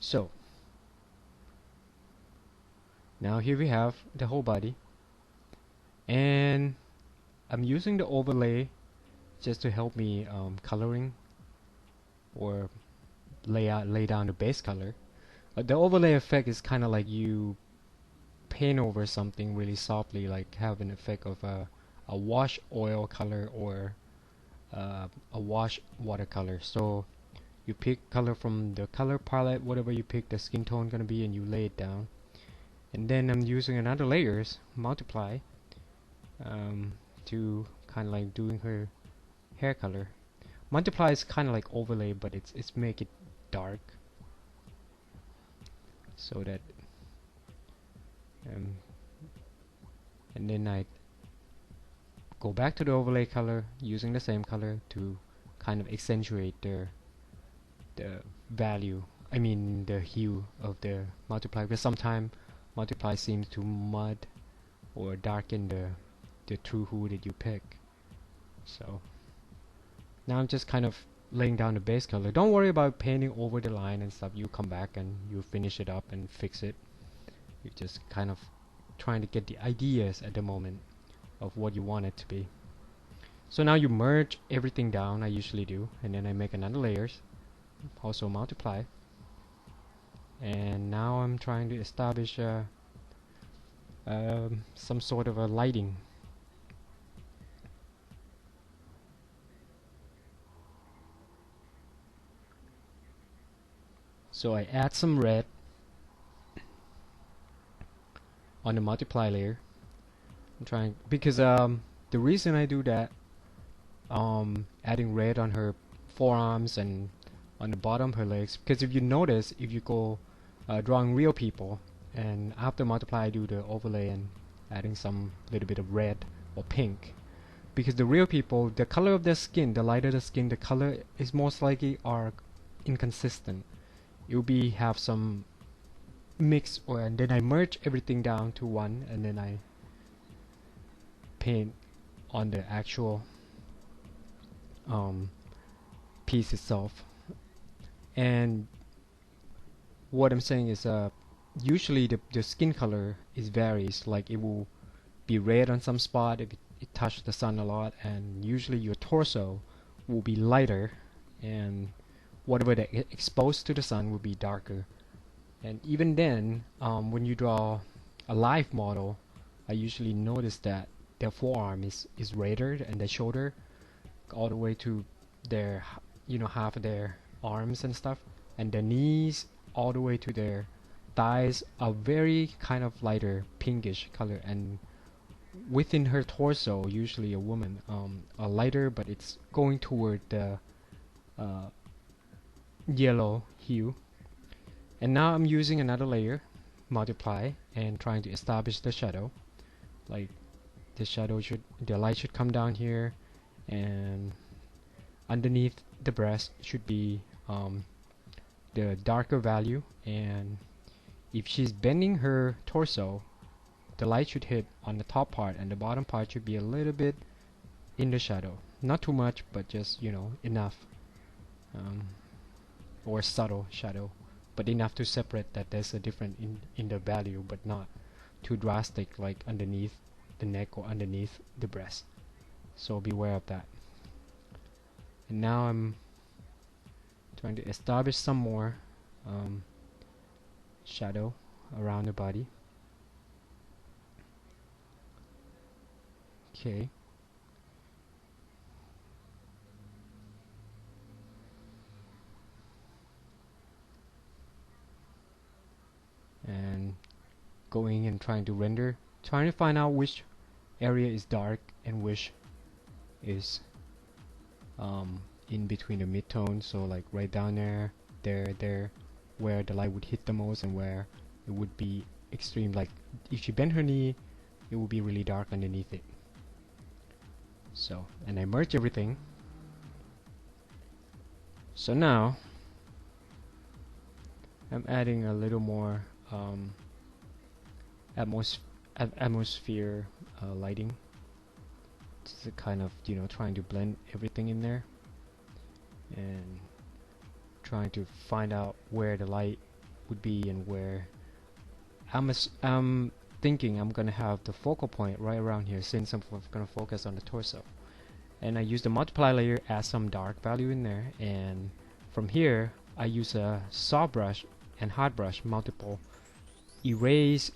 So now here we have the whole body, and I'm using the overlay just to help me coloring or lay down the base color. The overlay effect is kind of like you paint over something really softly, like have an effect of a wash oil color or a wash watercolor. So you pick color from the color palette, whatever you pick the skin tone gonna be, and you lay it down. And then I'm using another layers, multiply, to kind of like doing her hair color. Multiply is kind of like overlay, but it's make it dark so that um, and then I go back to the overlay color using the same color to kind of accentuate the value, I mean the hue of the multiply, because sometimes multiply seems to mud or darken the true hue that you pick. So now I'm just kind of laying down the base color. Don't worry about painting over the line and stuff. You come back and you finish it up and fix it. You're just kind of trying to get the ideas at the moment of what you want it to be. So now you merge everything down, I usually do, and then I make another layers, also multiply. And now I'm trying to establish some sort of a lighting. So I add some red on the multiply layer. I'm trying because the reason I do that, adding red on her forearms and on the bottom of her legs, because if you notice, if you go drawing real people, and after multiply I do the overlay and adding some little bit of red or pink, because the real people, the color of their skin, the lighter the skin, the color is most likely are inconsistent. It will be have some mix, or and then I merge everything down to one, and then I paint on the actual piece itself. And what I'm saying is usually the skin color is varies, like it will be red on some spot if it touched the sun a lot, and usually your torso will be lighter, and whatever that exposed to the sun will be darker. And even then, when you draw a live model, I usually notice that their forearm is redder, and the shoulder all the way to their, half of their arms and stuff, and the knees all the way to their thighs are very kind of lighter pinkish color, and within her torso, usually a woman, a lighter, but it's going toward the uh, yellow hue. And now I'm using another layer, multiply, and trying to establish the shadow. Like the light should come down here, and underneath the breast should be the darker value. And if she's bending her torso, the light should hit on the top part, and the bottom part should be a little bit in the shadow. Not too much, but just enough, or subtle shadow, but enough to separate that there's a difference in the value, but not too drastic like underneath the neck or underneath the breast. So beware of that. And now I'm trying to establish some more shadow around the body. Okay. And going and trying to render, trying to find out which area is dark and which is in between the midtone. So like right down there, where the light would hit the most, and where it would be extreme. Like if she bent her knee, it would be really dark underneath it. So, and I merge everything. So now I'm adding a little more atmosphere lighting. Just kind of trying to blend everything in there, and trying to find out where the light would be, and where I'm thinking I'm gonna have the focal point right around here, since I'm gonna focus on the torso. And I use the multiply layer, add some dark value in there, and from here I use a soft brush and hard brush multiple, erase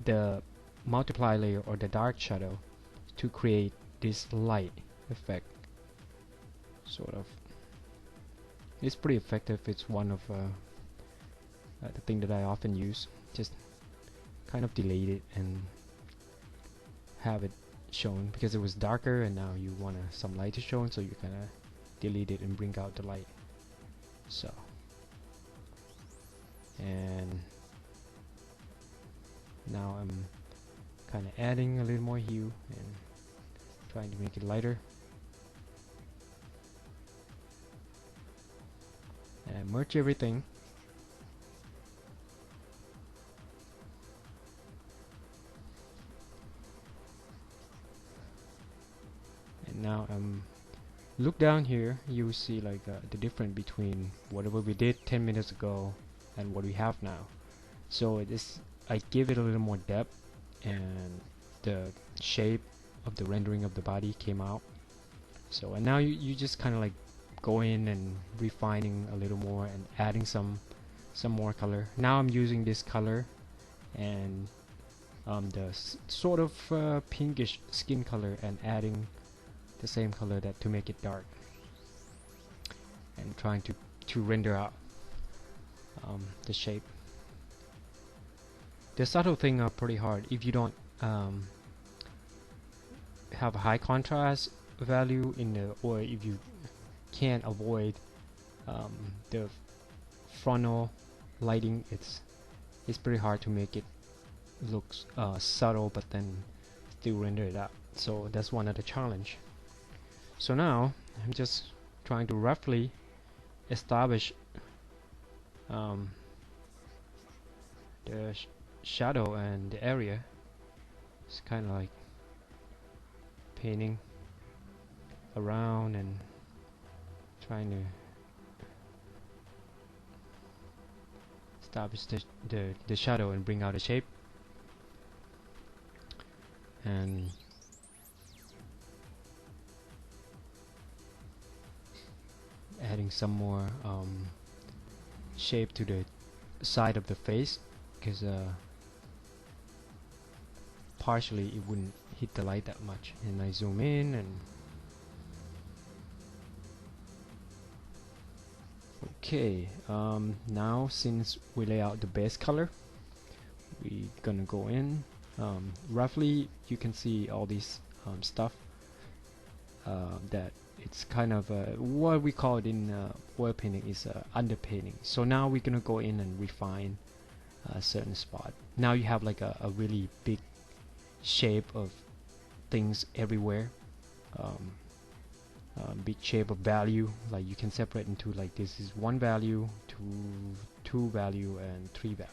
the multiply layer or the dark shadow to create this light effect, sort of. It's pretty effective. It's one of the thing that I often use. Just kind of delete it and have it shown, because it was darker and now you want some light to show, so you kind of delete it and bring out the light. So, and now I'm kind of adding a little more hue and trying to make it lighter. And I merge everything. And now look down here, you see like the difference between whatever we did 10 minutes ago and what we have now. So it is, I give it a little more depth, and the shape of the rendering of the body came out. So, and now you just kind of like go in and refining a little more and adding some more color. Now I'm using this color and the sort of pinkish skin color, and adding the same color that to make it dark, and trying to render out the shape. The subtle thing are pretty hard if you don't have a high contrast value in the, or if you can't avoid the frontal lighting. It's pretty hard to make it look subtle but then still render it out. So that's one of the challenge. So now I'm just trying to roughly establish the shadow and the area. It's kind of like painting around and trying to establish the shadow and bring out a shape. And adding some more shape to the side of the face, because partially it wouldn't hit the light that much. And I zoom in, and okay, now since we lay out the base color, we're gonna go in. Roughly you can see all these stuff that it's kind of what we call it in oil painting is underpainting. So now we're gonna go in and refine a certain spot. Now you have like a really big shape of things everywhere, big shape of value. Like you can separate into like this is 1 value, 2 value, and 3 value.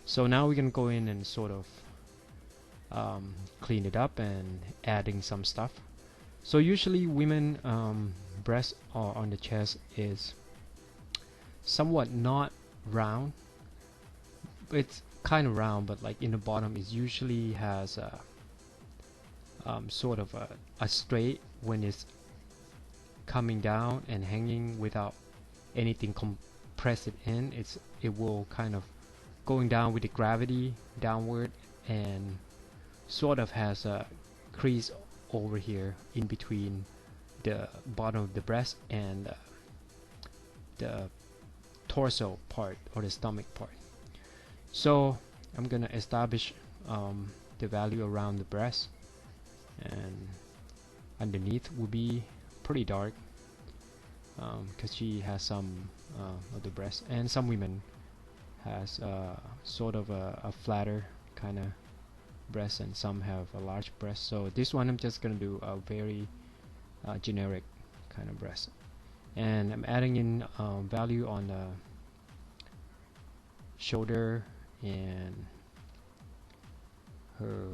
So now we can go in and sort of clean it up and adding some stuff. So usually women breast or on the chest is somewhat not round. It's kind of round, but like in the bottom it usually has a sort of a straight when it's coming down and hanging without anything compress it in. It will kind of going down with the gravity downward, and sort of has a crease over here in between the bottom of the breast and the torso part or the stomach part. So I'm gonna establish the value around the breast, and underneath will be pretty dark because she has some of the breast, and some women has sort of a flatter kind of breast, and some have a large breast. So this one I'm just gonna do a very generic kind of breast, and I'm adding in value on the shoulder and her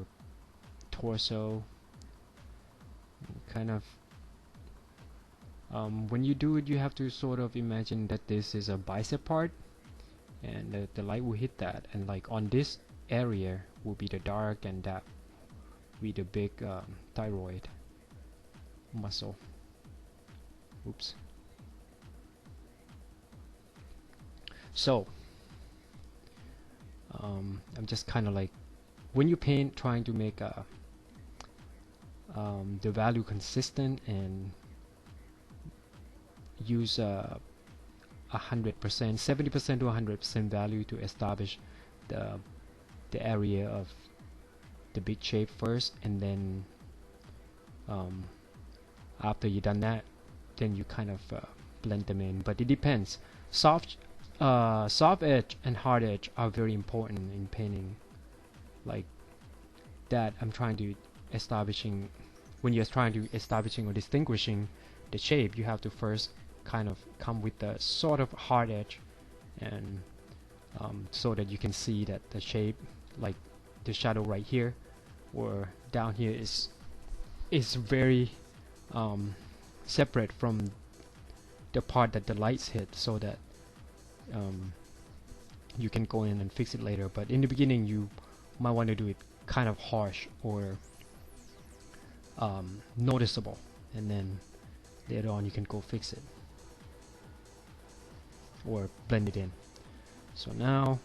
torso. Kind of when you do it, you have to sort of imagine that this is a bicep part, and the light will hit that, and like on this area will be the dark, and that will be the big thyroid muscle. Oops. So I'm just kind of like, when you paint, trying to make the value consistent and use 100%, 70% to 100% value to establish the area of the big shape first, and then after you done that, then you kind of blend them in. But it depends. Soft edge and hard edge are very important in painting. Like that, I'm trying to establishing, when you're trying to establishing or distinguishing the shape, you have to first kind of come with the sort of hard edge, and so that you can see that the shape, like the shadow right here or down here, is very separate from the part that the lights hit, so that you can go in and fix it later. But in the beginning, you might want to do it kind of harsh or noticeable, and then later on you can go fix it or blend it in. So now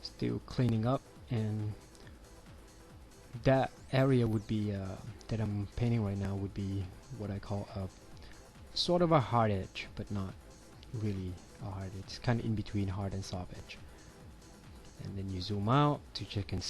still cleaning up, and that area would be that I'm painting right now would be what I call a sort of a hard edge, but not really a hard edge. It's kind of in between hard and soft edge. And then you zoom out to check and